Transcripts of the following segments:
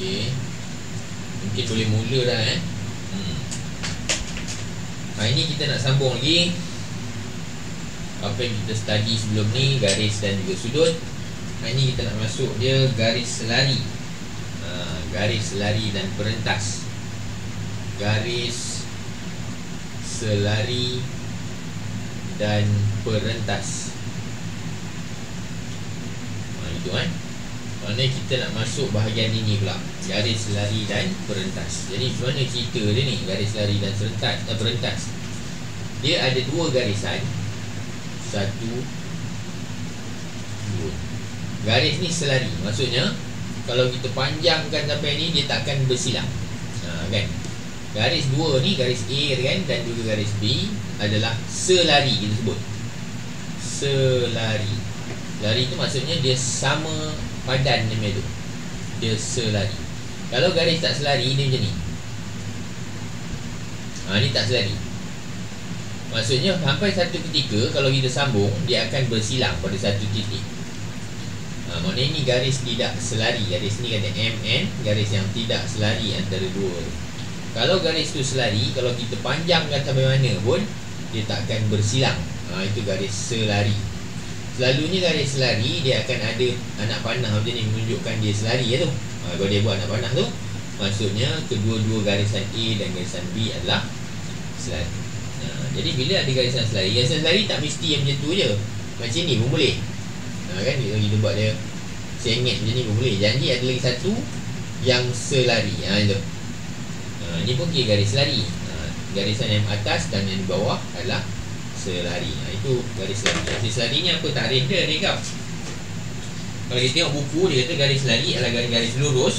Okey. Mungkin boleh mula dah Hari ni kita nak sambung lagi apa yang kita study sebelum ni, garis dan juga sudut. Hari ni kita nak masuk dia garis selari. Garis selari dan perentas. Garis selari dan perentas. Itu Maknanya kita nak masuk bahagian ini pula, garis selari dan perentas. Jadi macam mana cerita dia ni, garis selari dan perentas? Dia ada dua garisan. Satu, dua. Garis ni selari. Maksudnya kalau kita panjangkan sampai ni, dia takkan bersilang. Kan? Garis dua ni, garis A kan, dan juga garis B adalah selari, kita sebut selari. Selari tu maksudnya dia sama padan dia tu. Dia selari. Kalau garis tak selari, dia macam ni. Ni tak selari. Maksudnya sampai satu ketika kalau kita sambung, dia akan bersilang pada satu titik. Maknanya ni garis tidak selari. Garis ni kata MN, garis yang tidak selari antara dua. Kalau garis tu selari, kalau kita panjangkan sampai mana pun, dia tak akan bersilang. Itu garis selari. Selalunya garis selari dia akan ada anak panah macam ni menunjukkan dia selari tu. Kalau dia buat anak panah tu, maksudnya kedua-dua garisan A dan garisan B adalah selari. Jadi bila ada garisan selari tak mesti yang macam tu je. Macam ni pun boleh. Kan kita buat dia sengit macam ni pun boleh. Janji ada lagi satu yang selari. Itu. Ni pun kira garis selari. Garisan yang atas dan yang di bawah adalah selari. Itu garis selari. Garis selari ni apa tarikh dia kau? Kalau kita tengok buku, dia kata garis selari adalah garis-garis lurus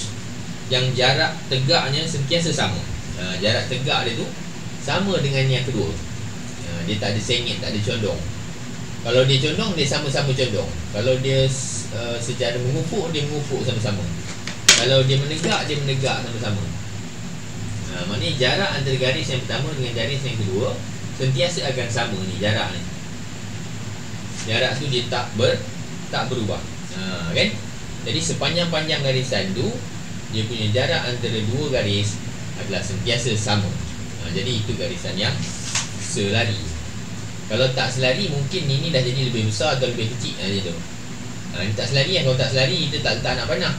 yang jarak tegaknya sentiasa sama. Jarak tegak dia tu sama dengan yang kedua. Dia tak ada sengit, tak ada condong. Kalau dia condong, dia sama-sama condong. Kalau dia secara mengufuk, dia mengufuk sama-sama. Kalau dia menegak, dia menegak sama-sama. Maknanya jarak antara garis yang pertama dengan garis yang kedua sentiasa akan sama ni, jarak ni. Jarak tu dia tak berubah. Kan? Jadi sepanjang-panjang garisan tu, dia punya jarak antara dua garis adalah sentiasa sama. Jadi itu garisan yang selari. Kalau tak selari, mungkin ini dah jadi lebih besar atau lebih kecil macam tu. Ini tak selari. Kalau tak selari, kita tak letak anak panah.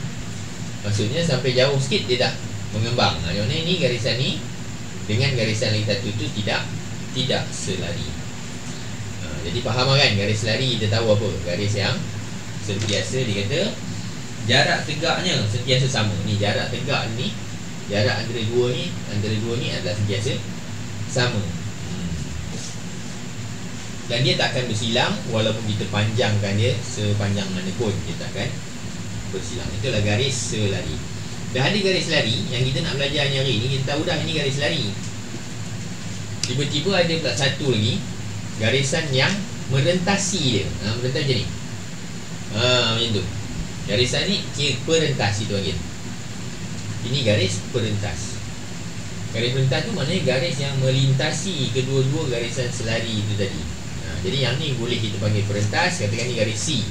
Maksudnya sampai jauh sikit dia dah mengembang. Maksudnya ni garisan ni dengan garisan lagi satu tu tidak selari. Jadi faham kan? Garis selari kita tahu apa? Garis yang sentiasa, dia kata jarak tegaknya sentiasa sama. Ni jarak tegak ni, jarak antara dua ni adalah sentiasa sama. Dan dia tak akan bersilang walaupun kita panjangkan dia sepanjang mana pun, dia tak akan bersilang. Itulah garis selari. Dah ada garis selari yang kita nak belajar hari ni, kita tahu dah ini garis selari. Tiba-tiba ada pula satu lagi garisan yang merentasi dia. Merentas macam ni. Macam tu. Garisan ni kira perentas, itu panggil. Ini garis perentas. Garis perentas tu maknanya garis yang melintasi kedua-dua garisan selari itu tadi. Jadi yang ni boleh kita panggil perentas. Katakan ni garis C,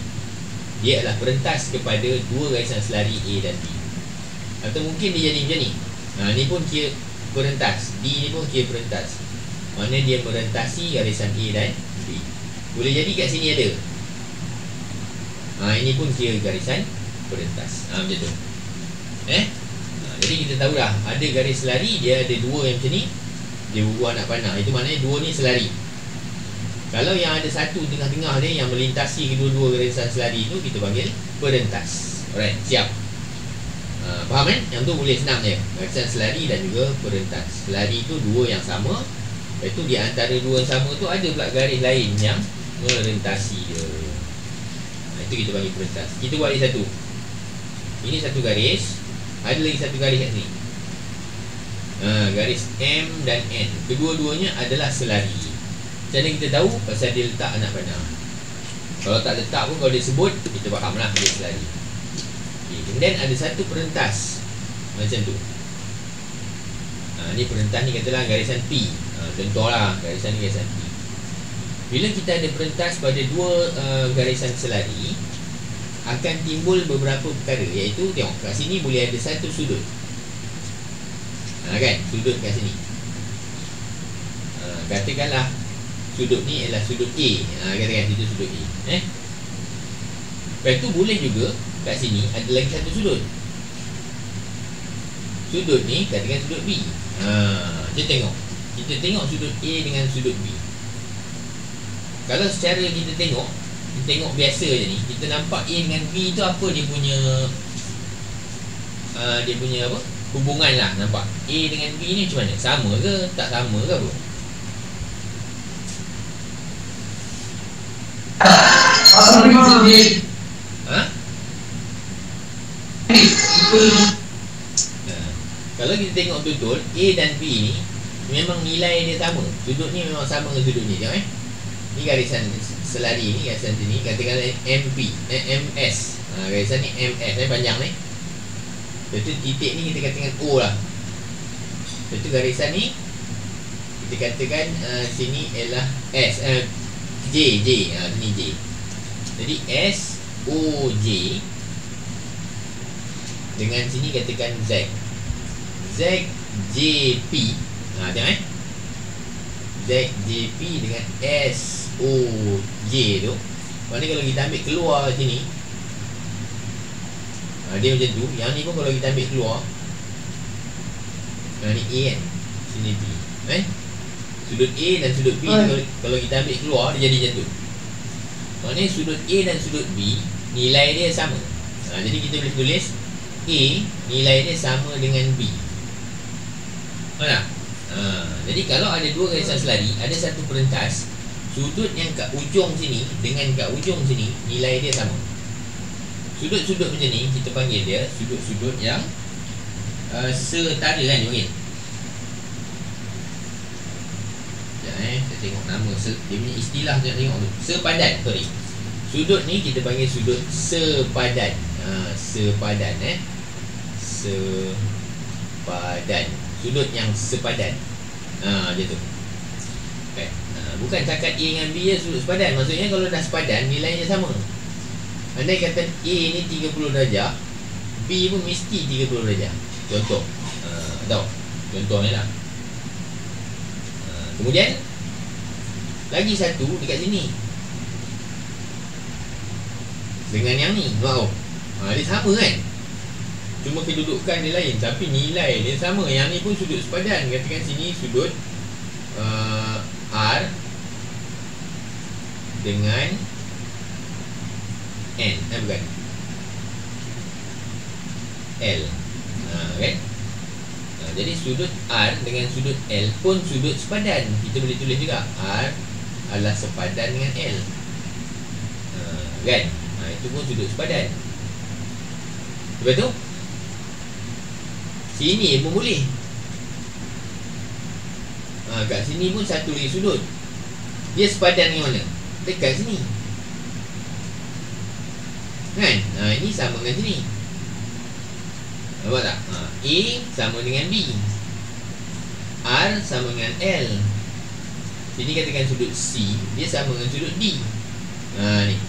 dia adalah perentas kepada dua garisan selari A dan B. Atau mungkin dia jadi macam ni. Ni pun kira perentas. D ni pun kira perentas. Maknanya dia merentasi garisan A dan B. Boleh jadi kat sini ada. Ini pun kira garisan perentas. Macam tu. Jadi kita tahu dah, ada garis selari, dia ada dua yang macam ni, dia buat anak panah. Itu maknanya dua ni selari. Kalau yang ada satu tengah-tengah dia yang melintasi kedua-dua garisan selari itu, kita panggil perentas. Alright, siap. Faham kan? Yang tu boleh senang je. Garisan selari dan juga perentas. Selari itu dua yang sama. Lepas tu di antara dua yang sama tu ada pula garis lain yang merentasi dia. Itu kita panggil perentas. Kita buat lagi satu. Ini satu garis. Ada lagi satu garis kat sini. Garis M dan N. Kedua-duanya adalah selari. Macam mana kita tahu? Pasal dia letak anak panah. Kalau tak letak pun, kalau dia sebut, kita faham lah dia selari. Kemudian ada satu perentas macam tu. Ni perentas ni katalah garisan P. Contohlah garisan ni garisan P. Bila kita ada perentas pada dua garisan selari, akan timbul beberapa perkara, iaitu tengok kat sini boleh ada satu sudut. Kan, sudut kat sini. Katakanlah sudut ni adalah sudut A. Katakan itu sudut A. Lepas tu boleh juga kat sini ada lagi satu sudut. Sudut ni katakan sudut B. Kita tengok sudut A dengan sudut B. Kalau secara kita tengok biasa je ni, kita nampak A dengan B tu apa dia punya apa? Hubungan lah, nampak. A dengan B ni macam mana? Sama ke? Tak sama ke apa? Kalau kita tengok betul, A dan B ni memang nilai dia sama. Sudut ni memang sama dengan sudut ni. Tengok ni garisan selari ni, garisan sini, katakan MP, MS. Garisan ni MS, panjang ni. Lepas tu titik ni kita katakan O lah. Lepas tu garisan ni kita katakan sini ialah S, J. Sini J. Jadi S, O, J. Dengan sini katakan Z. Z, J, P. Tengok Z, J, P dengan S, O, J tu. Maknanya kalau kita ambil keluar sini, dia macam tu. Yang ni pun kalau kita ambil keluar, ni A kan, sini B. Sudut A dan sudut B kalau kita ambil keluar, dia jadi macam tu. Maknanya sudut A dan sudut B nilai dia sama. Jadi kita boleh tulis A nilai dia sama dengan B. Faham tak? Jadi kalau ada dua garisan selari, ada satu perentas, sudut yang kat ujung sini dengan kat ujung sini nilai dia sama. Sudut-sudut macam ni kita panggil dia sudut-sudut yang setara kan dia panggil. Saya tengok nama dia punya istilah, saya tengok tu. Sepadan, sorry. Sudut ni kita panggil sudut sepadan. Sepadan. Sepadan. Sudut yang sepadan. Macam tu. Okay. Bukan cakap A dengan B je sudut sepadan. Maksudnya kalau dah sepadan, nilainya sama. Andai kata A ni 30 darjah, B pun mesti 30 darjah. Contoh. Tahu? Contohnya lah. Kemudian lagi satu dekat sini dengan yang ni, dia sama kan, cuma kedudukan dia lain tapi nilai dia sama. Yang ni pun sudut sepadan. Katakan sini sudut R dengan N, bukan L, kan? Jadi sudut R dengan sudut L pun sudut sepadan. Kita boleh tulis juga R adalah sepadan dengan L, kan? Itu pun sudut sepadan. Lepas tu sini pun boleh. Kat sini pun satu lagi sudut. Dia sepadan dengan mana? Dekat sini, kan? Ini sama dengan sini. Nampak tak? A sama dengan B, R sama dengan L. Sini katakan sudut C, dia sama dengan sudut D. Ni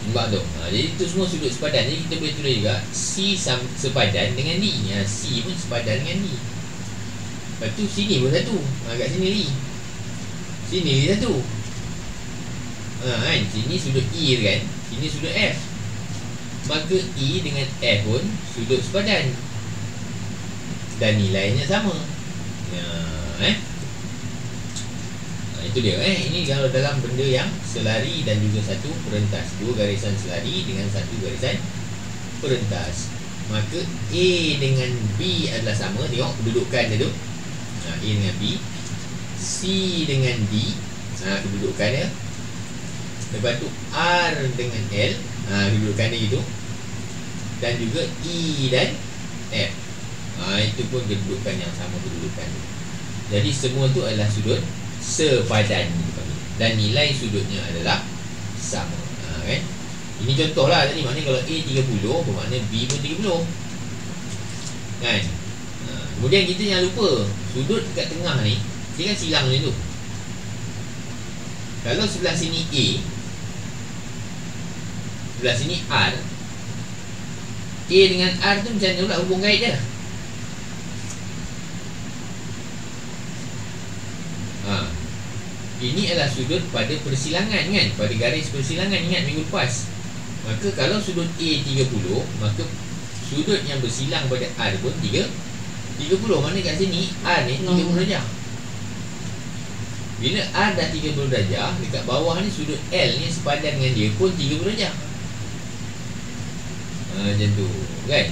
nampak tu? Jadi itu semua sudut sepadan. Jadi kita boleh tulis juga C sepadan dengan D. C pun sepadan dengan D. Lepas tu sini pun satu. Kat sini lagi, sini lagi satu. Kan? Sini sudut E kan, sini sudut F. Maka E dengan F pun sudut sepadan dan nilainya sama. Itu dia. Ini kalau dalam benda yang selari dan juga satu perentas, dua garisan selari dengan satu garisan perentas, maka A dengan B adalah sama. Tengok kedudukan dia tu. A dengan B, C dengan D, kedudukan dia. Lepas tu R dengan L, kedudukan dia gitu. Dan juga E dan F, itu pun kedudukan yang sama kedudukan. Jadi semua tu adalah sudut sepadan dan nilai sudutnya adalah sama. Kan? Ini contoh lah tadi. Maknanya kalau A 30, bermakna B pun 30, kan? Kemudian kita jangan lupa sudut dekat tengah ni, dia kan silang macam tu. Kalau sebelah sini A, Belah sini R. A dengan R tu macam mana pula, hubung kait je lah. Ini adalah sudut pada persilangan kan, pada garis persilangan. Ingat minggu lepas. Maka kalau sudut A 30, maka sudut yang bersilang pada R pun 30. Mana kat sini R ni 30 darjah. Bila R dah 30 darjah, dekat bawah ni sudut L ni sepadan dengan dia pun 30 darjah. Macam tu kan.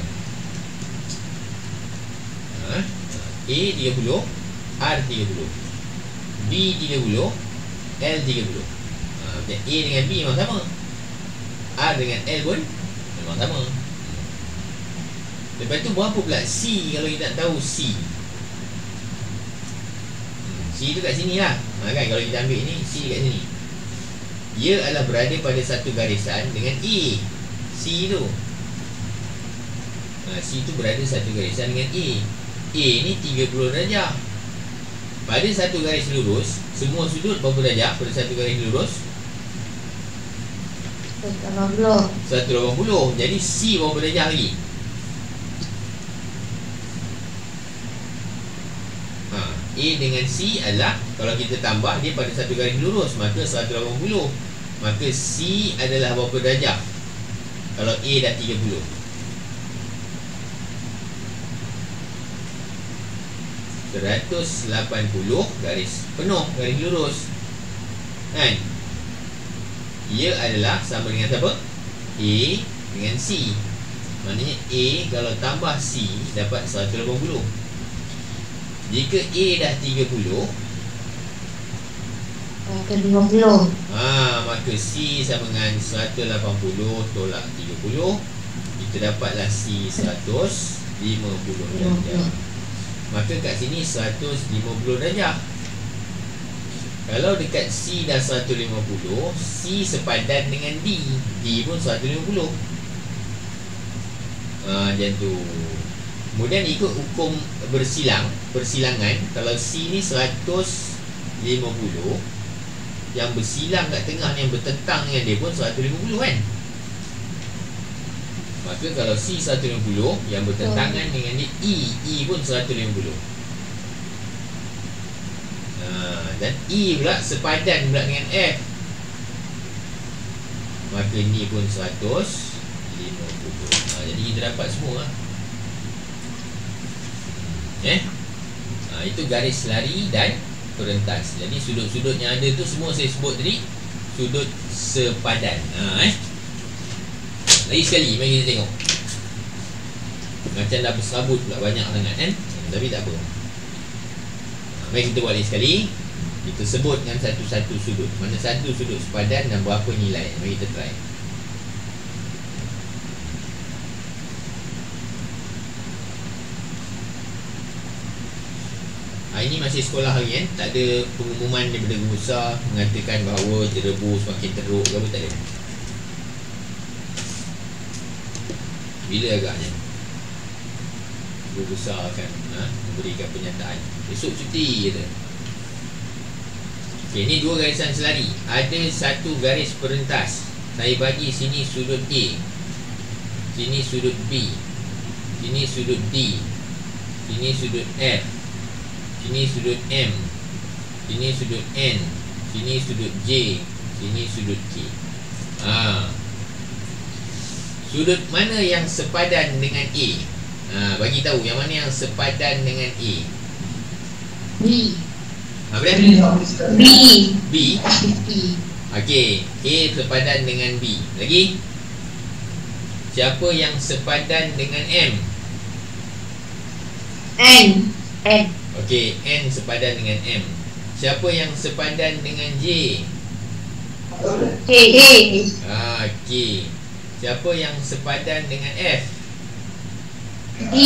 A 30, R 30, B 30, L 30. A dengan B memang sama, R dengan L pun memang sama. Lepas tu berapa pula C kalau kita nak tahu C? C tu kat sini lah kan, kalau kita ambil ni C kat sini. Ia adalah berada pada satu garisan dengan A. C tu C tu berada satu garisan dengan A. A ni 30 darjah. Pada satu garis lurus, semua sudut berapa darjah pada satu garis lurus? 180. Jadi C berapa darjah lagi? A dengan C adalah, kalau kita tambah dia pada satu garis lurus, maka 180. Maka C adalah berapa darjah kalau A dah 30? 180 garis penuh, garis lurus kan. Ia adalah sama dengan apa? A dengan C. Maknanya A kalau tambah C dapat 180. Jika A dah 30, ke 50. Maka C sama dengan 180 tolak 30. Kita dapatlah C 150 darjah. Maka kat sini 150 darjah. Kalau dekat C dah 150, C sepadan dengan D. D pun 150. Macam tu. Kemudian ikut hukum persilangan, kalau C ni 150, yang bersilang kat tengah ni, yang bertentang dengan dia pun 150 kan. Maka kalau C 150, yang bertentangan dengan dia E pun 150. Dan E pula sepadan pula dengan F, maka ni pun 150. Jadi kita dapat semua lah. Itu garis lari dan perentas. Jadi sudut-sudut yang ada tu semua saya sebut tadi sudut sepadan. Lagi sekali, mari kita tengok. Macam dah berserabut pula banyak sangat kan. Tapi tak apa. Mari kita buat lagi sekali. Kita sebutkan satu-satu sudut. Mana satu sudut sepadan dan berapa nilai. Mari kita try. Ini masih sekolah hari kan. Tak ada pengumuman daripada guru besar mengatakan bahawa jerebu semakin teruk ke apa, tak ada. Bila agaknya guru besar akan memberikan pernyataan? Besok cuti kata. Okey, ni dua garisan selari. Ada satu garis perentas. Saya bagi sini sudut A, sini sudut B, sini sudut D, sini sudut F, sini sudut M, sini sudut N, sini sudut J, sini sudut K. Sudut mana yang sepadan dengan A? Bagi tahu yang mana yang sepadan dengan A. B. Apa dia? B. B. Okey, A sepadan dengan B. Lagi? Siapa yang sepadan dengan M? N. Okey, N sepadan dengan M. Siapa yang sepadan dengan J? K. K. Siapa yang sepadan dengan F? D.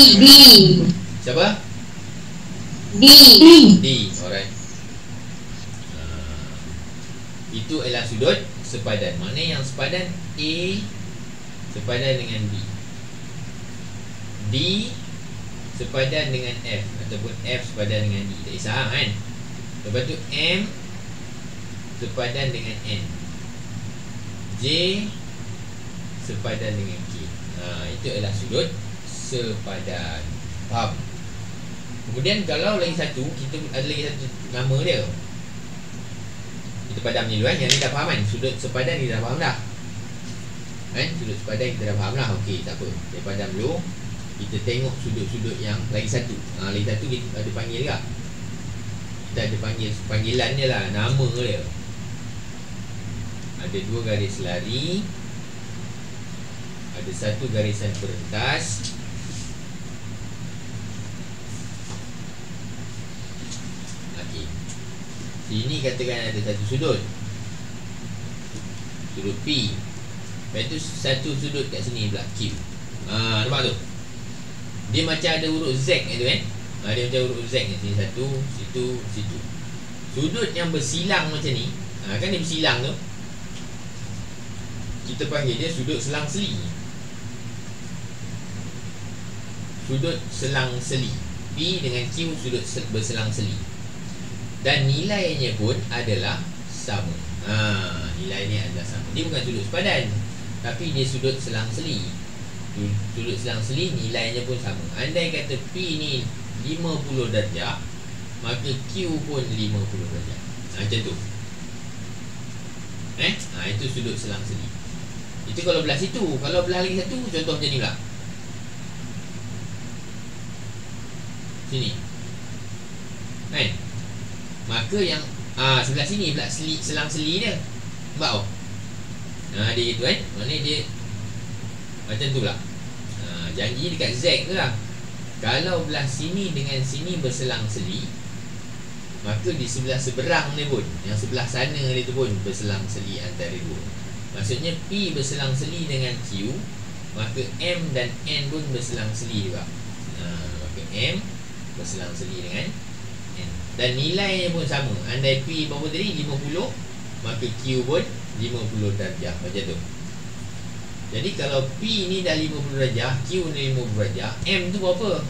Siapa? D. Alright. Itu adalah sudut sepadan. Mana yang sepadan? A sepadan dengan B, D sepadan dengan F, ataupun F sepadan dengan D. Tak kisah kan. Lepas tu M sepadan dengan N, J sepadan dengan K. Itu adalah sudut sepadan. Faham? Kemudian kalau lagi satu, kita ada lagi satu nama dia. Kita padam ni dulu kan. Yang ni dah faham kan? Sudut sepadan ni dah faham dah kan? Sudut sepadan kita dah faham lah. Okey, tak apa, saya padam dulu. Kita tengok sudut-sudut yang lagi satu. Lagi satu kita ada panggil tak? Kita ada panggilan dia lah, nama dia. Ada 2 garis lari, ada 1 garisan perentas. Okey, sini katakan ada satu sudut, sudut P. Lepas tu satu sudut kat sini pula Q. Nampak tu? Dia macam ada huruf Z tu kan? Dia macam huruf Z kat sini, satu, situ, situ. Sudut yang bersilang macam ni, kan dia bersilang tu, kita panggil dia sudut selang-seli. Sudut selang-seli. P dengan Q sudut berselang-seli. Dan nilainya pun adalah sama. Nilainya adalah sama. Dia bukan sudut sepadan, tapi dia sudut selang-seli. Sudut selang-seli nilainya pun sama. Andai kata P ni 50 darjah, maka Q pun 50 darjah. Macam tu. Itu sudut selang-seli. Itu kalau belah situ. Kalau belah lagi satu, contoh macam ni pula. Sini kan? Maka yang sebelah sini pula selang-seli dia. Nampak oh? Dia gitu kan? Maknanya dia macam tu pula. Janji dekat Z tu lah. Kalau belah sini dengan sini berselang-seli, maka di sebelah seberang dia pun, yang sebelah sana dia tu pun berselang-seli antara dua. Maksudnya P berselang-seli dengan Q, maka M dan N pun berselang-seli juga. Maka M berselang-seli dengan N. Dan nilainya pun sama. Andai P berapa tadi? 50, maka Q pun 50 darjah. Macam tu. Jadi kalau P ni dah 50 darjah, Q ni 50 darjah, M tu berapa?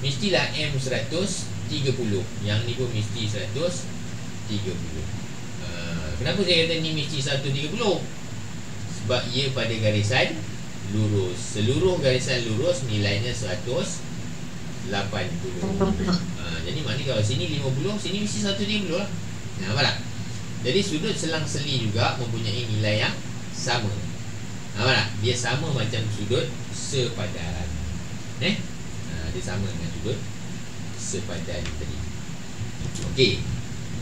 Mestilah M 130. Yang ni pun mesti 130. Kenapa saya kata ni mesti 130? Sebab ia pada garisan lurus. Seluruh garisan lurus nilainya 180. Jadi maknanya kalau sini 50, sini mesti 130 lah. Nampak tak? Jadi sudut selang-seli juga mempunyai nilai yang sama. Nampak tak? Dia sama macam sudut sepadan. Dia sama dengan sudut sepadan tadi. Okey,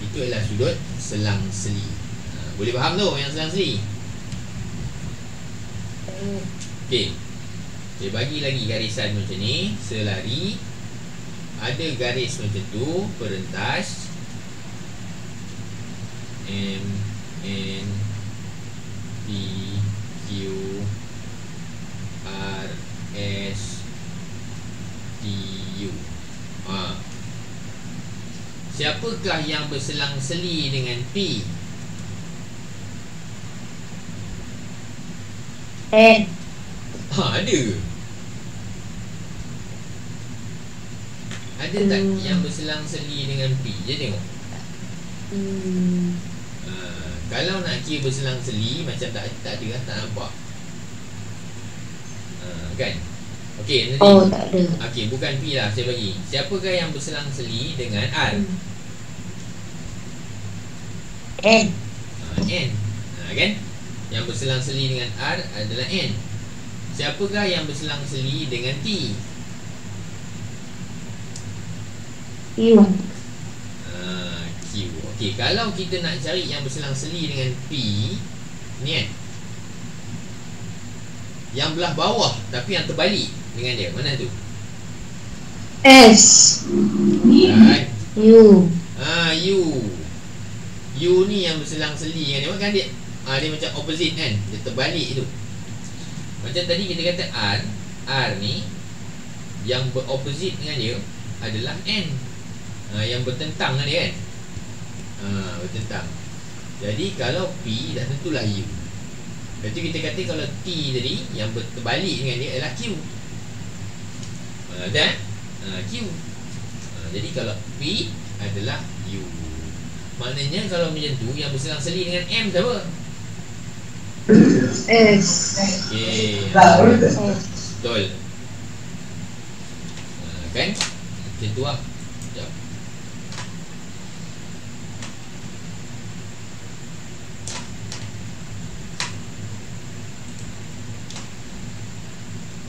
itu adalah sudut selang-seli. Boleh faham tu yang selang-seli? Okey, saya bagi lagi garisan macam ni. Selari, ada garis macam tu, perentas M, N, P, Q, R, S, T, U. Siapakah yang berselang-seli dengan P? N. Ada. Ada tak yang berselang-seli dengan P? Je tengok. Kalau nak kira berselang-seli, macam tak ada kan, tak nampak. Kan? Okey, nanti. Tak ada. Okey, bukan P lah, saya bagi. Siapakah yang berselang-seli dengan R? N. N. Kan? Yang berselang-seli dengan R adalah N. Siapakah yang berselang-seli dengan T? Q. Q. Okey, kalau kita nak cari yang berselang-seli dengan P, ni kan, yang belah bawah tapi yang terbalik dengan dia, mana tu? S. Kan? U. U. U ni yang berselang-seli dengan dia. Kan dia dia macam opposite kan, dia terbalik tu. Macam tadi kita kata R. R ni yang beropposite dengan dia adalah N. Yang bertentang dengan dia kan. Bertentang. Jadi kalau P dah tentulah U. Lepas tu kita kata kalau T tadi yang terbalik dengan dia adalah Q. Dan Q. Jadi kalau P adalah U. Maknanya kalau macam tu, yang berselang-seli dengan M siapa? S. Okey. S. Betul. Kan? Macam tu lah. Sekejap.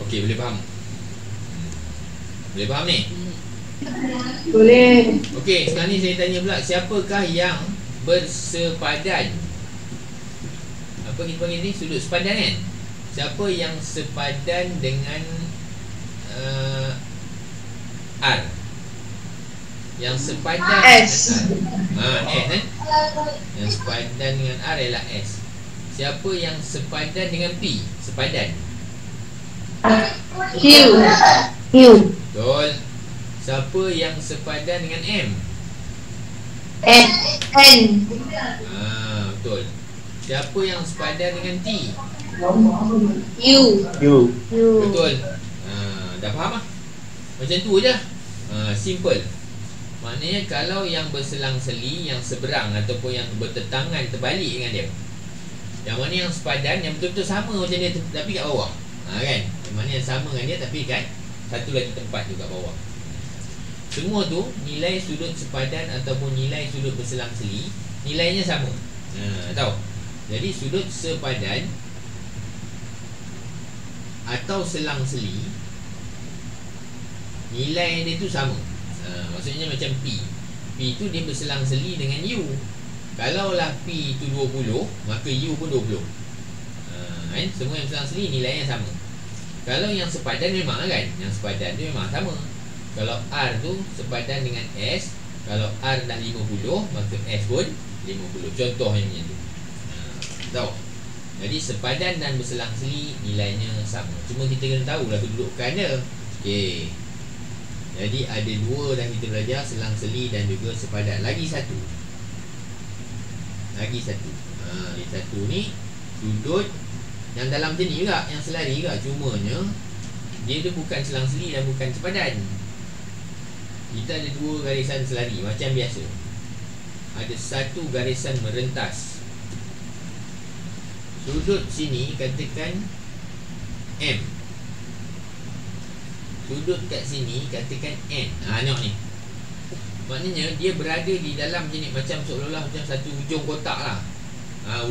Okey, boleh faham? Boleh faham ni? Boleh. Okey, sekarang ni saya tanya pula, siapakah yang bersepadan? Apa kita panggil ni? Sudut sepadan kan? Siapa yang sepadan dengan R? Yang sepadan S. dengan R. S kan? Yang sepadan dengan R ialah S. Siapa yang sepadan dengan P? Sepadan. Q. Q. Betul. Siapa yang sepadan dengan M? N. N. Betul. Siapa yang sepadan dengan T? U. U. U. Betul. Dah faham lah. Macam tu je. Simple. Maknanya kalau yang berselang-seli, yang seberang ataupun yang bertetangan terbalik dengan dia, yang mana yang sepadan, yang betul-betul sama macam dia tapi kat bawah, kan? Yang mana yang sama dengan dia tapi kat satu lagi tempat tu kat bawah. Semua tu nilai sudut sepadan ataupun nilai sudut berselang-seli, nilainya sama. Tahu? Jadi sudut sepadan atau selang-seli, nilai dia tu sama. Maksudnya macam P. P tu dia berselang-seli dengan U. Kalaulah P tu 20, maka U pun 20. Kan? Semua yang berselang-seli nilainya sama. Kalau yang sepadan memang kan, yang sepadan tu memang sama. Kalau R tu sepadan dengan S, kalau R dah 50, maka S pun 50. Contohnya macam tu. Tahu? Jadi sepadan dan berselang-seli nilainya sama. Cuma kita kena tahulah kedudukan dia. Okey. Jadi ada dua dah kita belajar, selang-seli dan juga sepadan. Lagi satu. Lagi satu ni sudut yang dalam macam ni juga, yang selari juga. Cumanya dia tu bukan selang-seli dan bukan sepadan. Kita ada dua garisan selari macam biasa. Ada satu garisan merentas. Sudut sini katakan M. Sudut kat sini katakan N. Tengok ni. Maknanya dia berada di dalam macam ni, macam seolah-olah macam satu hujung kotak lah.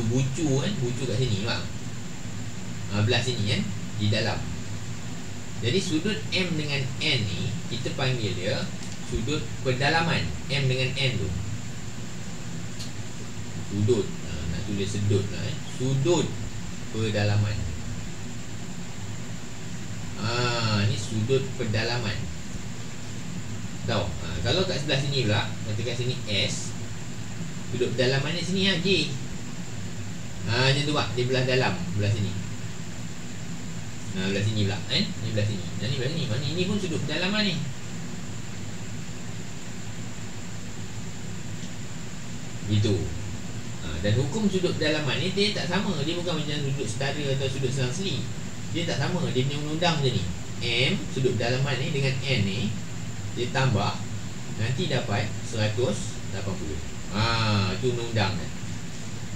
Bucu kan, bucu kat sini bang. Belah sini kan, di dalam. Jadi sudut M dengan N ni kita panggil dia sudut pendalaman. M dengan N tu sudut, nak tulis sedut lah sudut pendalaman. Ni sudut pendalaman. Tahu? Kalau kat sebelah sini pula, katakan sini S, sudut pendalaman ni sini J. Macam tu pak, dia belah dalam, belah sini. Belah sini pula, ni belah sini. Dan ni belah sini. Mana ini pun sudut pendalaman ni. Gitu. Dan hukum sudut pendalaman ni dia tak sama. Dia bukan macam sudut setara atau sudut selang-seli. Dia tak sama. Dia punya undang-undang macam ni. M, sudut pendalaman ni dengan N ni, dia tambah, nanti dapat 180. Itu undang-undang kan.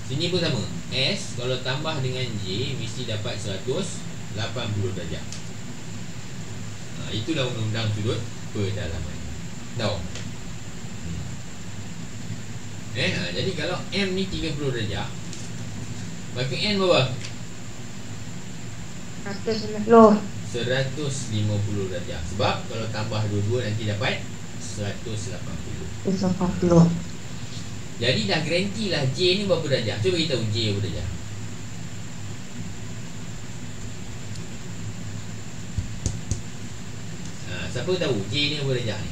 Sini pun sama. S kalau tambah dengan J mesti dapat 180 darjah. Itulah undang-undang sudut pendalaman. Tahu? Jadi kalau M ni 30 darjah, maka N berapa? 150 darjah. Sebab kalau tambah dua-dua nanti dapat 180. Jadi dah garanti lah J ni berapa darjah. Cuba kita tahu J berapa darjah. Siapa tahu J ni berapa darjah ni?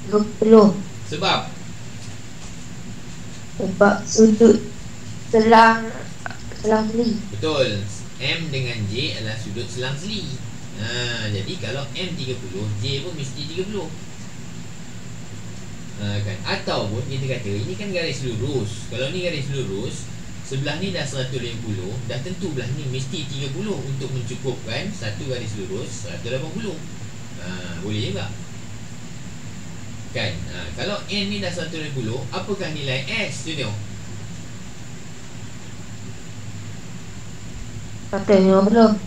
30. Sebab sudut selang-seli. betul. M dengan J adalah sudut selang-seli. Jadi kalau M 30, J pun mesti 30. Kan? Ataupun kita kata ini kan garis lurus. Kalau ni garis lurus, sebelah ni dah 150, dah tentu belah ni mesti 30 untuk mencukupkan satu garis lurus 180. Boleh juga. Kan? Kalau N ni dah 180, apakah nilai S tu tengok? 150.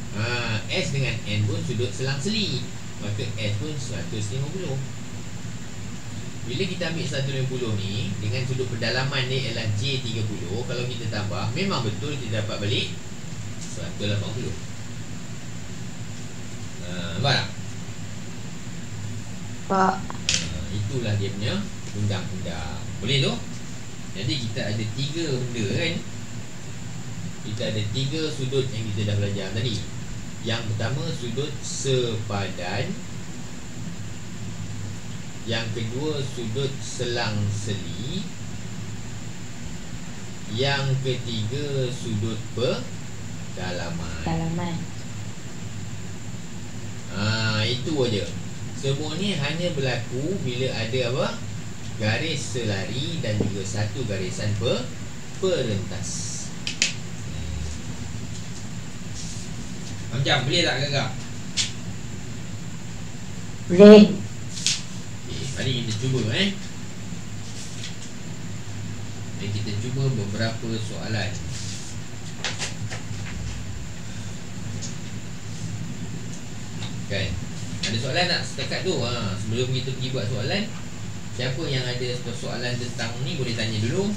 S dengan N pun sudut selang-seli, maka S pun 150. Bila kita ambil 150 ni dengan sudut pendalaman dia ialah J30, kalau kita tambah memang betul kita dapat balik 180. Nampak tak? Pak. Itulah dia punya undang-undang. Boleh tu? Jadi kita ada 3 benda kan. Kita ada 3 sudut yang kita dah belajar tadi. Yang pertama sudut sepadan, yang kedua sudut selang-seli, yang ketiga sudut pendalaman. Itu aja. Semua ni hanya berlaku bila ada apa? Garis selari dan juga satu garisan perentas. Macam boleh tak kakak? Boleh. Mari kita cuba Mari kita cuba beberapa soalan. Kan? Ada soalan tak setakat tu? Sebelum kita pergi buat soalan, siapa yang ada soalan tentang ni boleh tanya dulu.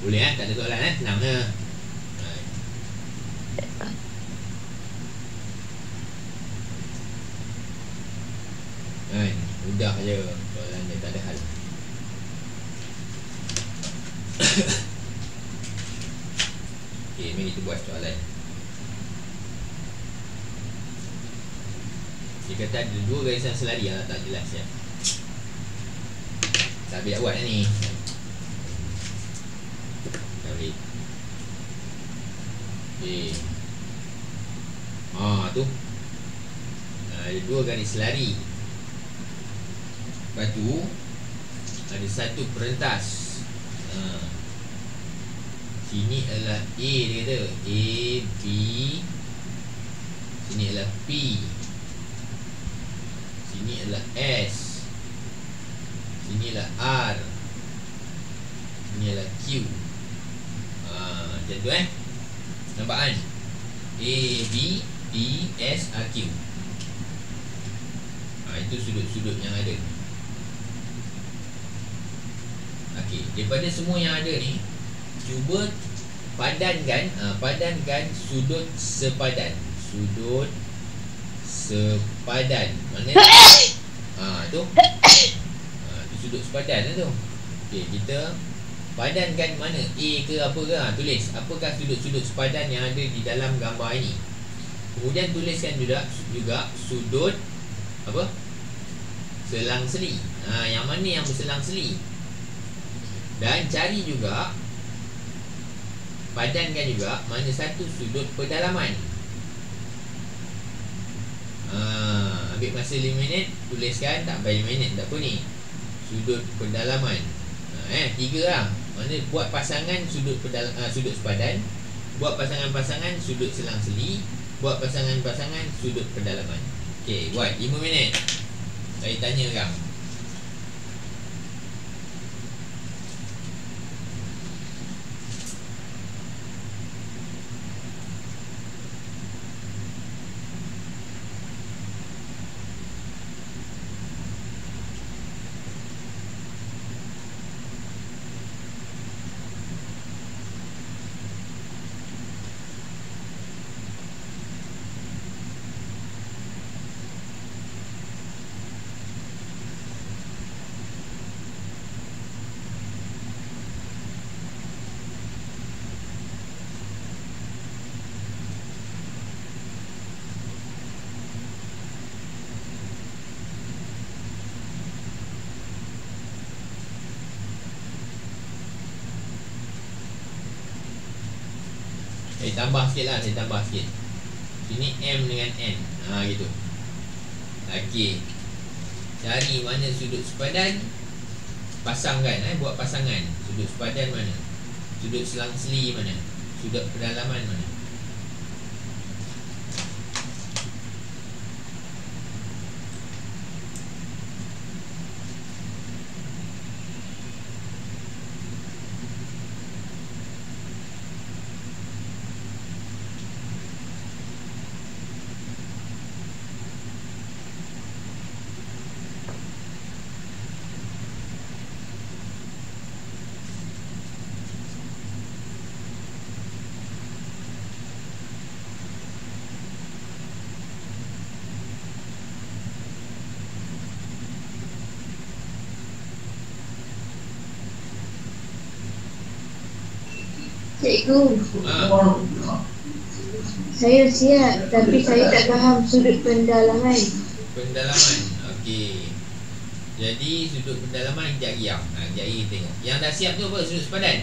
Boleh tak ada soalan senang je. Mudah je, soalan dia tak ada hal. Okey, mari kita buat soalan. Dia kata ada 2 garisan selari yang tak jelas ya. Tak boleh buat ni. Tak boleh. Okey. Tu. Ada 2 garis selari. Lepas tu ada satu perentas. Sini adalah A, dia kata A, B. Sini adalah P. Sini adalah S. Sini adalah R. Sini adalah Q. Macam tu nampak kan? A, B, P, S, R, Q. Itu sudut-sudut yang ada. Okey, daripada semua yang ada ni, cuba padankan sudut sepadan. Sudut sepadan. Mana? Tu. Tu sudut sepadan tu. Okey, kita padankan mana? A ke apa ke? Tulis apakah sudut-sudut sepadan yang ada di dalam gambar ini. Kemudian tuliskan juga sudut apa? Selang-seli. Yang mana yang berselang-seli? Dan cari juga, padankan juga mana satu sudut pendalaman. Ambil masa 5 minit, tuliskan, tak sampai 5 minit, tak apa ni. Sudut pendalaman. 3 lah. Mana buat pasangan sudut sepadan, buat pasangan-pasangan sudut selang-seli, buat pasangan-pasangan sudut pendalaman. Okey, buat 5 minit. Saya tanya kau. Saya tambah sikit lah, saya tambah sikit. Sini M dengan N. Gitu. Okey. Cari mana sudut sepadan, pasangkan, buat pasangan. Sudut sepadan mana, sudut selang-seli mana, sudut pendalaman mana. Cikgu, Ha, saya siap tapi saya tak faham sudut pendalaman. pendalaman. Okey. Jadi sudut pendalaman kejap lagi. Kejap lagi kita tengok. Yang dah siap tu apa? Sudut sepadan.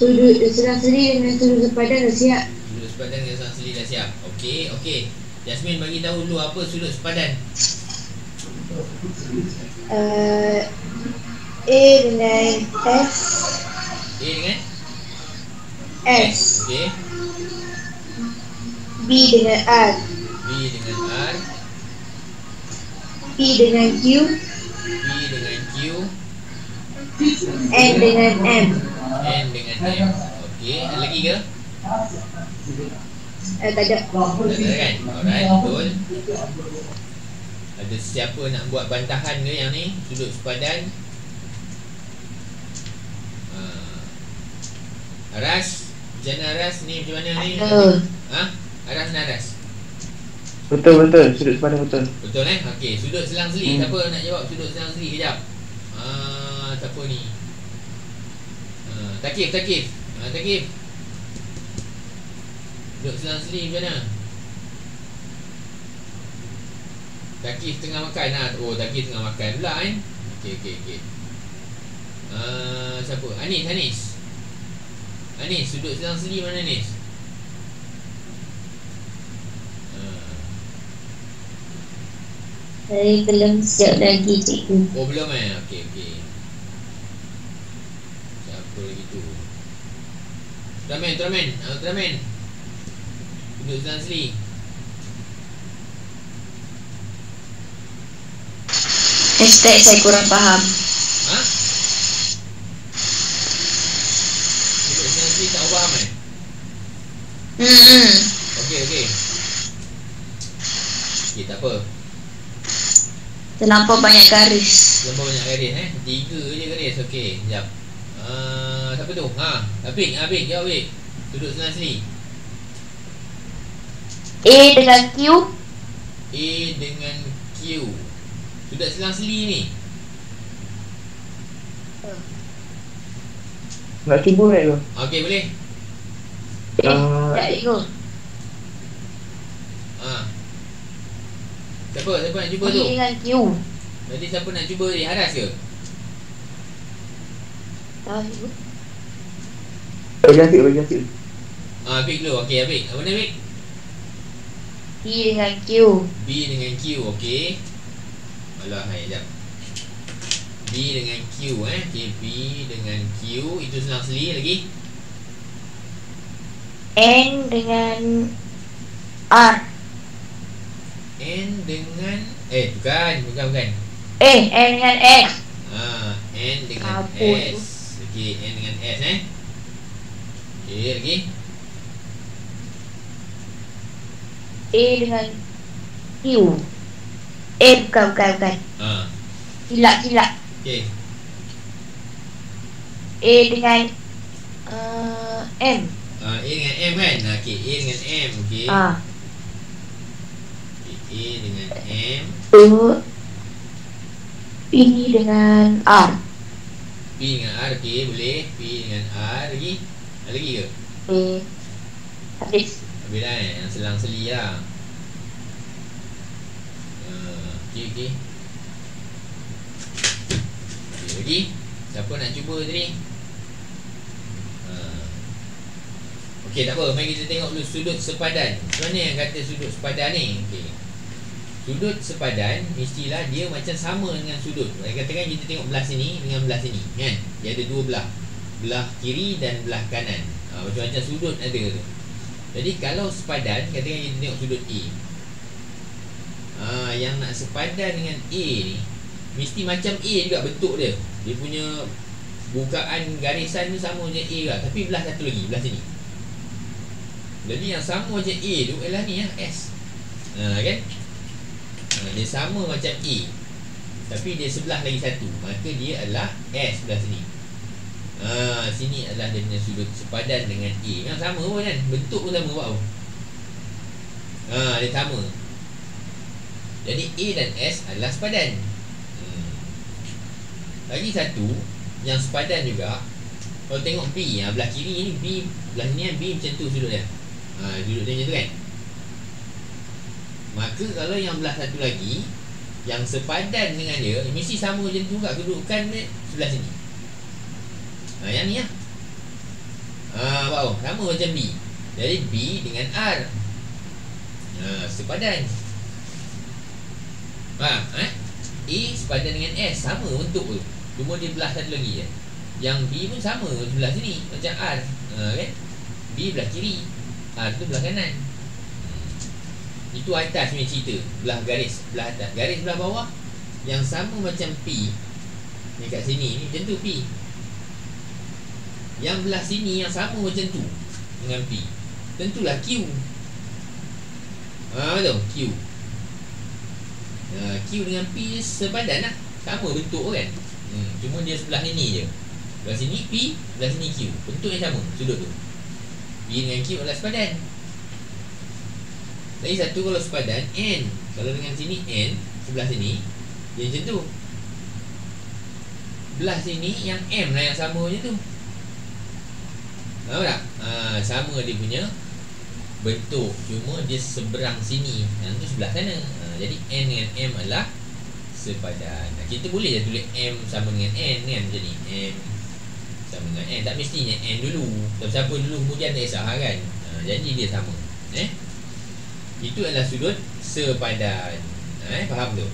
Sudut selang-seli dengan sudut sepadan dah siap. Sudut sepadan dengan selang seli dah siap. Okey. Jasmine bagi tahu dulu apa sudut sepadan. A dengan S. A dengan S. Okey. B dengan R. B dengan R. P dengan Q. P dengan Q. N dengan M. N dengan M. Okey. Ada lagi ke? Tak ada. Tak ada kan? Alright, betul. Ada siapa nak buat bantahan ke yang ni? Sudut sepadan. Aras, Jana Aras ni macam mana ni? Aras dan Aras. Betul, sudut sepadan betul. Betul Okey, sudut selang seli. Siapa nak jawab sudut selang seli kejap? Siapa ni? Takif. Takif. Sudut selang seli macam mana? Takif tengah makan Oh, Takif tengah makan pula kan? Okey. Siapa? Anis, sudut selang seli mana Anis? Saya belum siap lagi, cikgu. Oh, belum Okey. Siapa lagi tu? Ultraman. Sudut selang seli. Hashtag saya kurang faham. Sudut selang seli tak faham Okey, tak apa. Terlampau banyak garis. Terlampau banyak garis 3 je garis. Okey, sekejap. Siapa tu? Apik, jawab Apik. Sudut selang seli. A dengan Q. A dengan Q. Sudut selang seli ni. Nak cuba kan tu? Okey, boleh. Tak, cikgu. Siapa nak cuba B tu? dengan Q. Tadi siapa nak cuba ni? Haras ke? Tahu, cikgu. Bagi hasil. Apik dulu. Okey, Apik. Apa ni Apik? B dengan Q. B dengan Q. Okey. Alah, sekejap. B dengan Q Okey, B dengan Q. Itu selang seli lagi. N dengan R. N dengan bukan. N dengan S. N dengan Apa tu? S. Okey, N dengan S Okey, lagi. A dengan Q. Bukan. Silap. Okey. A dengan M. A dengan M kan? Okey, A dengan M. Okey. A dengan M. P dengan R. P dengan R. Okey, boleh. P dengan R. Lagi? Ada lagi ke? Habis. Habis dah yang selang seli lah. Okey. Lagi? Siapa nak cuba tadi? Okey, tak apa. Mari kita tengok dulu sudut sepadan. Macam mana yang kata sudut sepadan ni? Okey. Sudut sepadan mestilah dia macam sama dengan sudut. Katakan kita tengok belah sini dengan belah sini kan? Dia ada dua belah. Belah kiri dan belah kanan. Macam-macam sudut ada tu. Jadi kalau sepadan, katakan kita tengok sudut A. Yang nak sepadan dengan A ni mesti macam A juga bentuk dia. Dia punya bukaan garisan tu sama macam A juga, tapi belah satu lagi, belah sini. Jadi yang sama macam A tu ialah ni S. Kan? Dia sama macam A, tapi dia sebelah lagi satu, maka dia adalah S belah sini. Sini adalah dia punya sudut sepadan dengan A. Memang sama pun kan? Bentuk pun sama buat apa? Dia sama. Jadi A dan S adalah sepadan. Lagi satu, yang sepadan juga. Kalau tengok B, belah kiri ni B, belah ni B macam tu sudut dia. Sudut dia macam tu kan. Maka kalau yang belah satu lagi yang sepadan dengan dia, mesti sama macam tu juga kedudukan dia sebelah sini. Yang ni lah. Wow, sama macam B. Jadi B dengan R sepadan. Faham? A sepadan dengan S, sama bentuk tu. Cuma dia belah satu lagi je. Yang B pun sama sebelah sini macam R, kan? B belah kiri, R tu belah kanan. Itu atas punya cerita. Belah garis, belah atas. Garis belah bawah yang sama macam P ni kat sini ni, macam tu P. Yang belah sini yang sama macam tu dengan P, tentulah Q. Betul, Q. Q dengan P sepadan lah, sama bentuk kan. Cuma dia sebelah sini je. Belah sini P, belah sini Q. Bentuk yang sama, sudut tu. P dengan Q adalah sepadan. Lagi satu kalau sepadan, N. Kalau dengan sini N, sebelah sini dia macam tu. Belah sini yang M lah yang sama macam tu. Tahu tak? Sama dia punya bentuk, cuma dia seberang sini, yang tu sebelah sana. Jadi N dengan M adalah sepadan. Kita boleh je tulis M sama dengan N kan, macam ni. M sama dengan N. Tak mestinya N dulu, siapa dulu kemudian tak kisah kan. Jadi dia sama. Itu adalah sudut sepadan. Faham tu?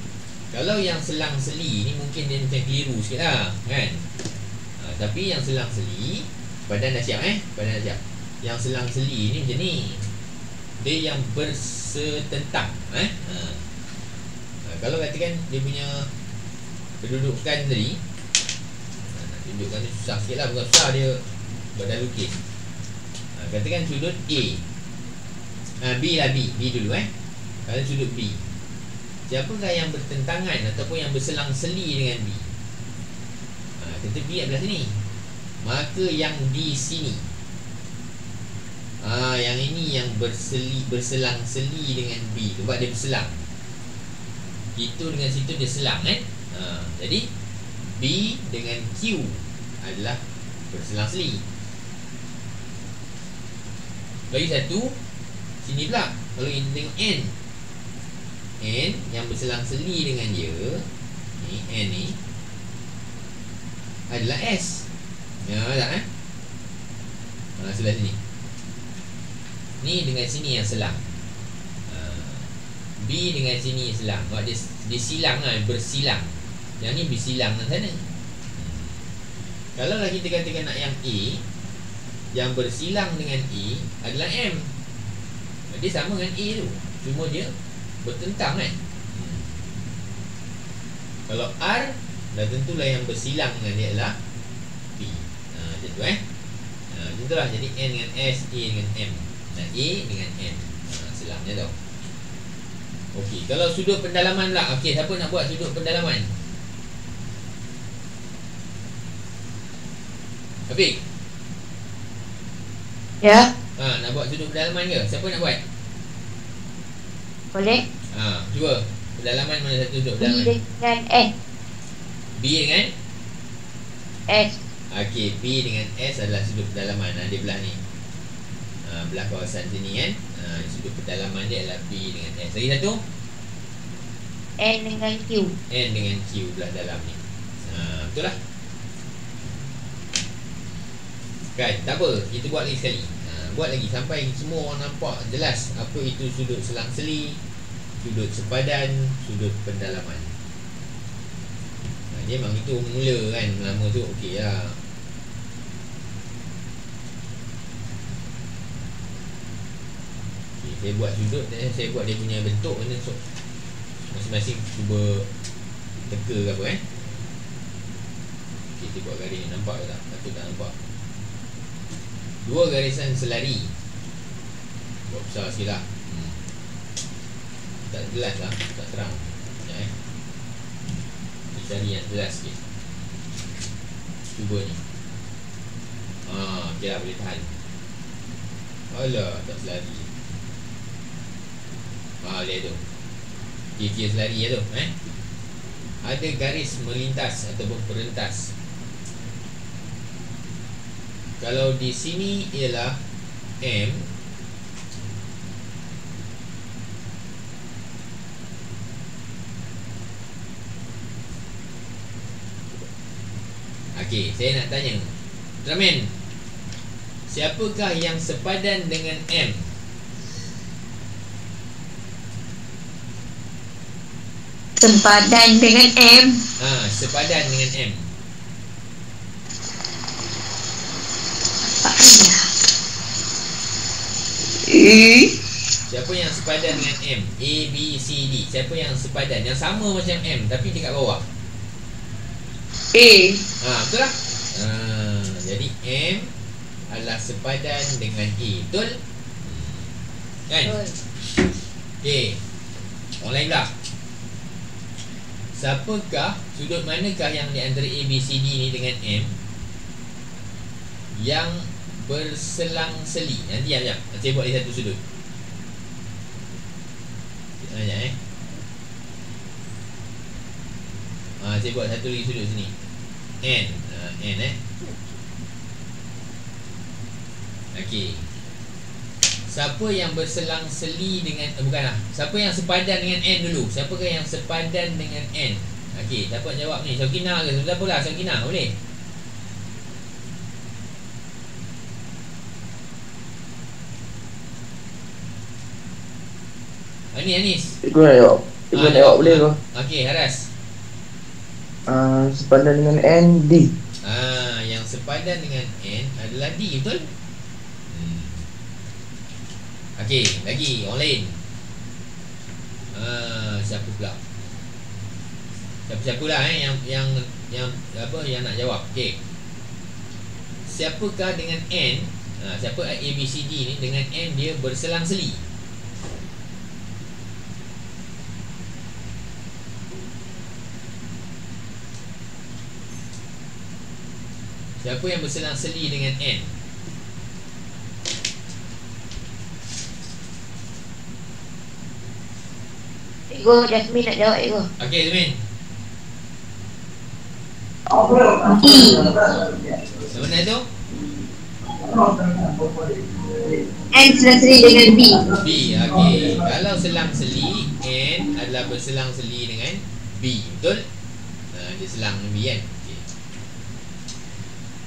Kalau yang selang-seli ni mungkin dia macam keliru sikit lah kan. Tapi yang selang-seli, badan dah siap badan dah siap. Yang selang-seli ni macam ni, dia yang bersetentang. Kalau katakan dia punya kedudukan tadi, nak tunjukkan ni susah sikit lah, bukan susah, dia badan lukis. Katakan sudut A, B lah, B dulu kalau sudut B, siapakah yang bertentangan ataupun yang berselang-seli dengan B? Kata B belah sini, maka yang di sini, yang ini yang berselang-seli dengan B, sebab dia berselang. Itu dengan situ dia selang jadi B dengan Q adalah berselang-seli. Lagi satu sini pula, kalau kita tengok N yang berselang-seli dengan dia ni, N ni adalah S. Tak sebelah sini. Ni dengan sini yang selang. B dengan sini selang. Sebab dia silang lah, bersilang. Yang ni bersilang ke sana. Kalau lah kita katakan nak yang A, yang bersilang dengan A adalah M. Dia sama dengan A tu, cuma dia bertentang kan. Kalau R, dah tentulah yang bersilang dengan dia adalah P. Macam tu macam tu lah. Jadi N dengan S, A dengan M, dan A dengan M. Selangnya tau. Okey, kalau sudut pendalaman pula. Okey, siapa nak buat sudut pendalaman? Afiq? Ya. Nak buat sudut pendalaman ke? Siapa nak buat? Boleh. Cuba. Pendalaman mana satu sudut B pendalaman? dengan S. B dengan S. Okey, B dengan S adalah sudut pendalaman. Dia belah ni, belah kawasan sini kan. Sudut pendalaman dia adalah B dengan S. Lagi satu, N dengan Q. N dengan Q belah dalam ni. Betul lah kan? Tak apa, kita buat lagi sekali. Buat lagi sampai semua orang nampak jelas apa itu sudut selang-seli, sudut sepadan, sudut pendalaman. Dia memang itu mula kan, lama tu okey lah. Okay, saya buat sudut dan saya buat dia punya bentuk mana, so masing-masing cuba teka ke apa okay, kita buat garis ni, nampak ke tak? Patut tak nampak? Dua garisan selari. Buat besar sikit lah. Tak jelas lah, tak terang. Sekejap kita cari yang jelas sikit. Cuba ni. Okay lah, boleh tahan. Alah, tak selari. Lihat tu, kira-kira selari lah tu. Ada garis melintas ataupun perentas. Kalau di sini ialah M, okey, saya nak tanya Ultraman, siapakah yang sepadan dengan M? Sempadan dengan M. Sepadan dengan M. Siapa yang sepadan dengan M? A, B, C, D. Siapa yang sepadan? Yang sama macam M tapi dekat bawah. A. Betul lah. Jadi M adalah sepadan dengan A. Betul? Kan? Okey. Orang lain pula. Siapakah, sudut manakah yang di antara A, B, C, D ni dengan M yang berselang-seli? Nanti sekejap. Saya buat di satu sudut. Sekejap saya buat satu lagi sudut sini. N. N Okey. Siapa yang berselang-seli dengan siapa yang sepadan dengan N dulu? Siapakah yang sepadan dengan N? Okey, siapa jawab ni? Syakina ke? Siapa lah? Syakina boleh? Anis. Cikgu nak jawab. Cikgu nak jawab boleh ke? Okey, Haras. Sepadan dengan N, D. Yang sepadan dengan N adalah D, betul? Okey, lagi orang lain. Siapa pula? Siapa-siapalah yang nak jawab. Okey. Siapakah dengan N? Siapa A, B, C, D ni dengan N dia berselang-seli? Siapa yang berselang-seli dengan N? Cikgu, Jasmine nak jawab, cikgu. Okey, Jasmine. Sama mana tu? N selang-seli dengan B. B, okey. Kalau selang-seli, N adalah berselang-seli dengan B, betul? Dia selang dengan B kan? Okey.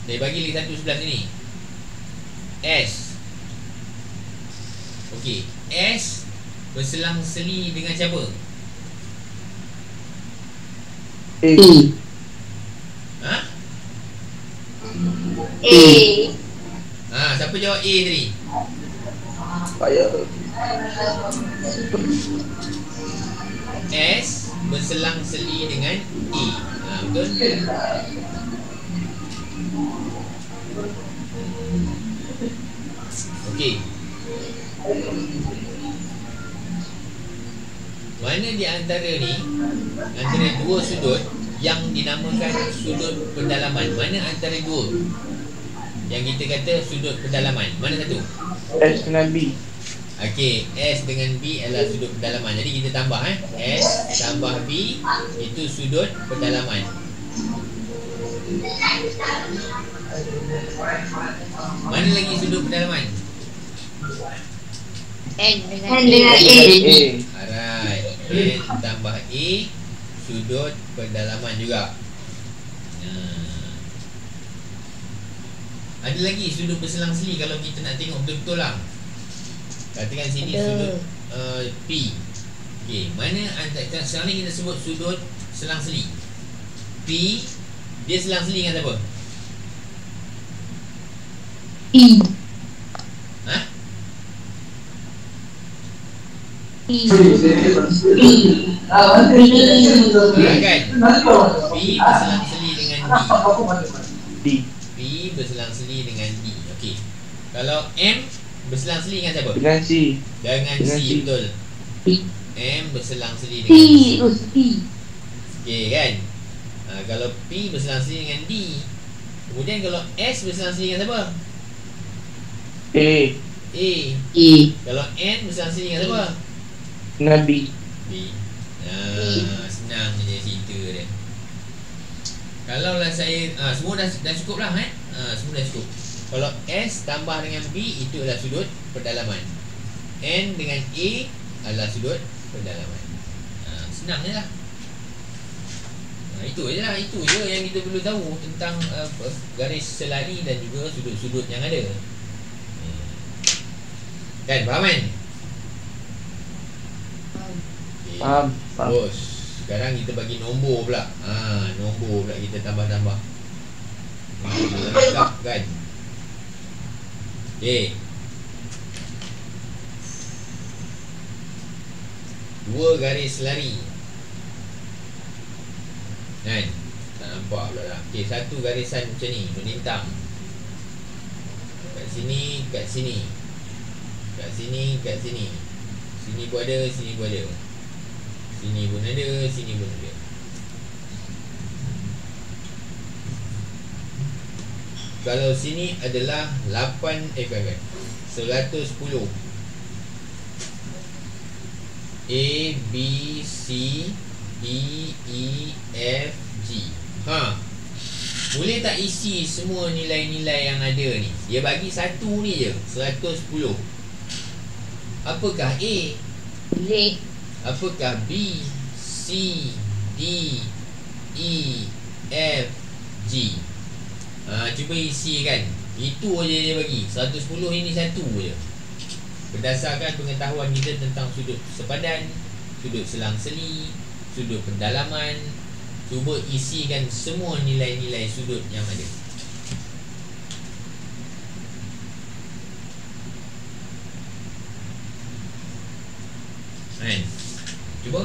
Saya bagi lagi satu sebelah sini. S. Okey, S berselang-seli dengan siapa? A. A. Siapa jawab A tadi? Payah. S berselang-seli dengan E. Betul? Okey. Mana di antara ni, antara dua sudut yang dinamakan sudut pendalaman? Mana antara dua yang kita kata sudut pendalaman? Mana satu? S dengan B. Okey, S dengan B adalah sudut pendalaman. Jadi kita tambah S tambah B, itu sudut pendalaman. Mana lagi sudut pendalaman? N dengan A. Alright, N tambah A, sudut pendalaman juga. Ada lagi sudut berselang-seli kalau kita nak tengok betul-betul lah. Katakan sini sudut P. Okey, mana antara sekarang ni kita sebut sudut selang-seli. P dia selang-seli dengan siapa? E. Kan? P berselang-seli dengan D. P berselang-seli dengan D. Okey. Kalau M berselang-seli dengan siapa? Dengan C. Dengan C, betul. M berselang-seli P. dengan C. P. Okey kan? Kalau P berselang-seli dengan D, kemudian kalau S berselang-seli dengan siapa? A. A. E. Kalau N berselang-seli dengan siapa? Dengan B. B. Senang je cerita dia. Kalau lah saya semua dah cukup lah Semua dah cukup. Kalau S tambah dengan B, itu adalah sudut pendalaman. N dengan A adalah sudut pendalaman. Senang je lah. Itu je lah. Itu je yang kita perlu tahu tentang garis selari dan juga sudut-sudut yang ada. Kan, faham kan? Okay. Faham. Terus sekarang kita bagi nombor pula. Nombor pula kita tambah-tambah. Kan? Okay. 2 garis lari. Kan? Tak nampak pula dah. Okay, satu garisan macam ni, melintang. Kat sini, kat sini. Kat sini, kat sini. Sini pun ada, sini pun ada. Sini pun ada, sini pun ada. Kalau sini adalah 110 A, B, C, D, E, F, G. Boleh tak isi semua nilai-nilai yang ada ni? Dia bagi satu ni je, 110. Apakah A? Boleh. Apakah B, C, D, E, F, G? Cuba isi kan. Itu aja dia bagi. 110 ini satu je. Berdasarkan pengetahuan kita tentang sudut sepadan, sudut selang-seli, sudut pendalaman, cuba isikan semua nilai-nilai sudut yang ada. Kan? Cuba.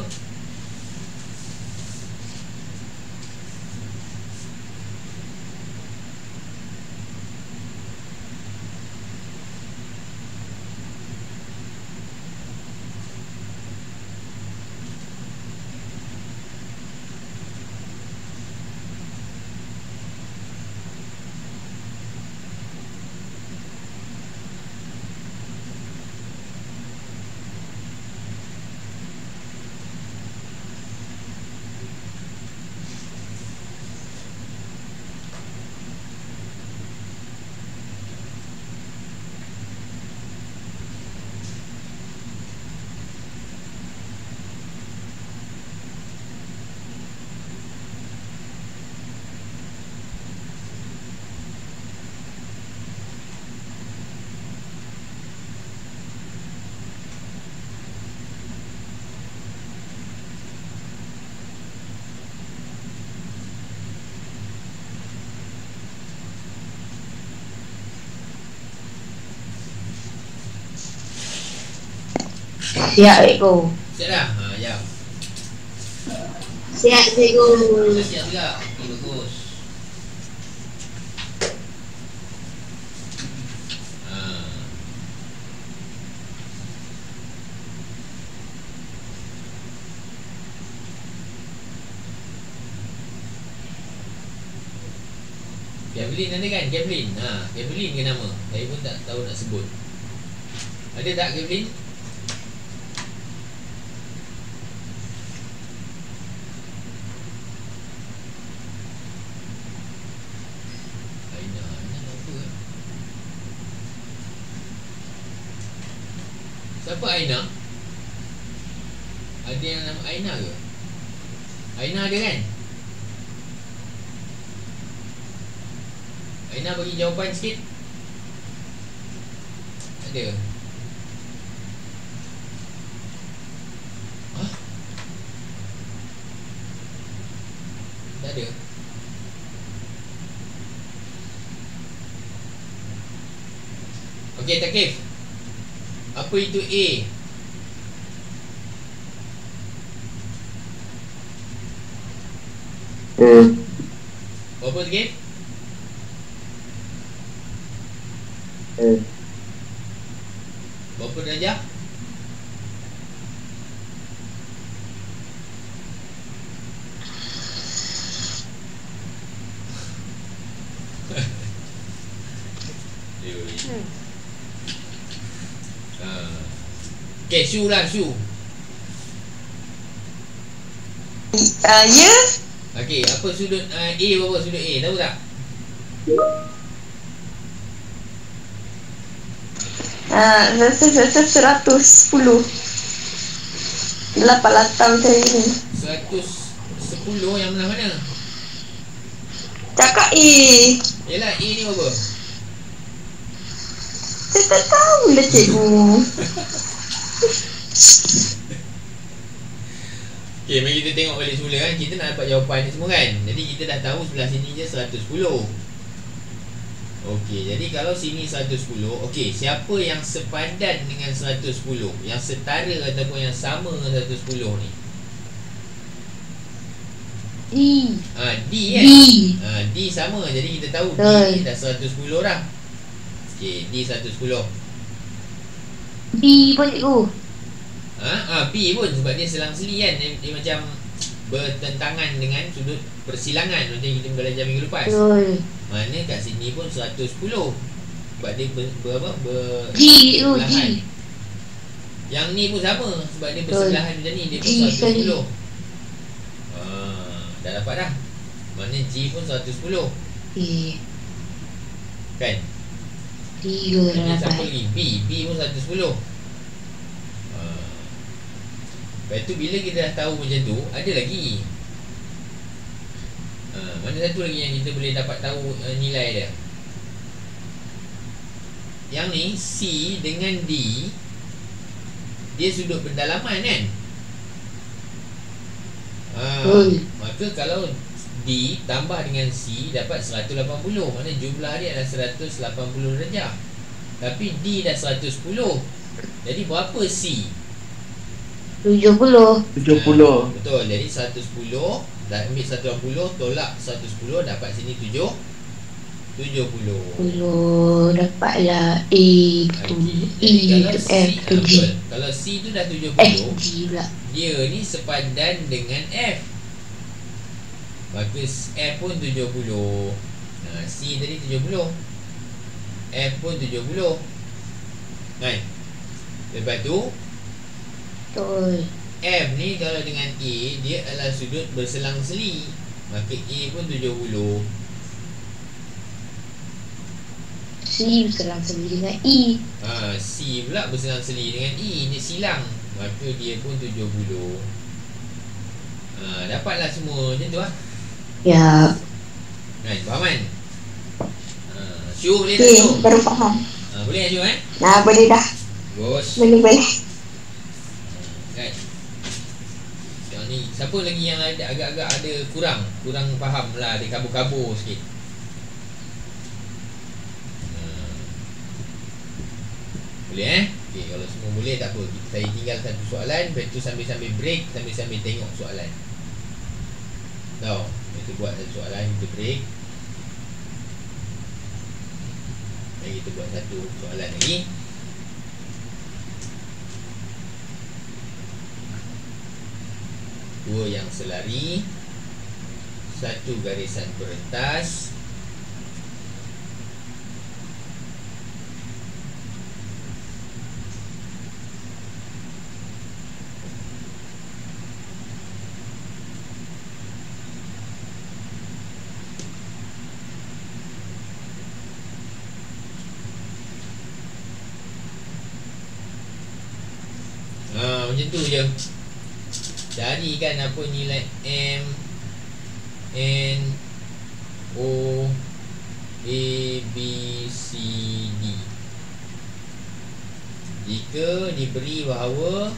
Siap, cikgu. Siap dah? Ya. Siap, cikgu. Dah siap juga? Okay, bagus. Kevlin ada kan? Kevlin. Kevlin ke nama? Saya pun tak tahu nak sebut. Ada tak Kevlin? Aina apa? Siapa Aina? Ada yang nama Aina ke? Aina ada kan? Aina bagi jawapan sikit. Ada. Tak ada. Okey, Takif. Apa itu A? Apa lagi? Berapa darjah? Okay, Shu lah, Shu. Ya. Okay, apa sudut A berapa sudut A? Tahu tak? 110. 8 macam ni. 110 yang mana? Cakap Yelah, A ni apa? Saya tak tahu lah cikgu. Okay, mari kita tengok balik semula kan. Kita nak dapat jawapan ni semua kan. Jadi kita dah tahu sebelah sini je 110. Okey, jadi kalau sini 110, okey, siapa yang sepadan dengan 110? Yang setara ataupun yang sama dengan 110 ni? D. D kan? D sama. Jadi kita tahu D dah 110 dah. Okey, D 110. B pun cikgu. B pun sebab dia selang-seli kan. Dia macam bertentangan dengan sudut persilangan macam kita belajar minggu lepas. Betul. Mana kat sini pun 110. Sebab dia G tu, G. Yang ni pun sama sebab dia bersebelahan macam ni. Dia pun 110. Dah dapat dah. Mana G pun 110. Kan? 3 dah Ini siapa dapat. lagi? B pun 110. Lepas tu bila kita dah tahu macam tu, ada lagi. Mana satu lagi yang kita boleh dapat tahu nilai dia? Yang ni C dengan D, dia sudut pendalaman kan? Maka kalau D tambah dengan C dapat 180. Mana jumlah dia adalah 180 darjah. Tapi D dah 110. Jadi berapa C? 70. Betul. Jadi 110 dah ambil 180 tolak 110 dapat sini 70. 10 dapatlah A tu E tu F tu G. Kalau C tu dah 70, G pula. dia ni sepadan dengan F. Maka F pun 70. C tadi 70. F pun 70. Kan? Lepas tu Betul. F ni kalau dengan A, dia adalah sudut berselang-seli. Maka A pun 70. C berselang-seli dengan E. C pula berselang-seli dengan E. Dia silang. Maka dia pun 70. Dapatlah semua macam tu lah. Ya. Kan? Faham kan? Syur boleh tak Syur? Baru faham. Boleh tak Syur kan? Boleh dah. Bos. Boleh. Kan? Yang ni siapa lagi yang ada agak-agak ada kurang faham lah, dia kabur-kabur sikit. Boleh okey, kalau semua boleh tak apa. Saya tinggal satu soalan, lepas tu sambil-sambil break, sambil-sambil tengok soalan. Tahu? Kita buat satu soalan, kita break. Mari kita buat satu soalan lagi. Dua yang selari, satu garisan berentas. Macam tu je. Carikan apa nilai M, N, O, A, B, C, D. Jika diberi bahawa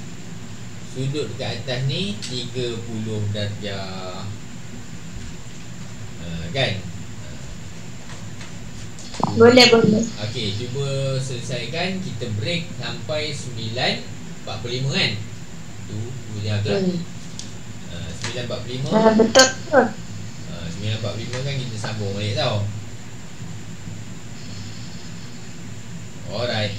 sudut dekat atas ni 30 darjah, kan? Boleh. Okey, cuba selesaikan. Kita break sampai 9.45 kan? Tu dia betul. 9.45. Betul. 9.45 kan kita sambung balik tau. Alright.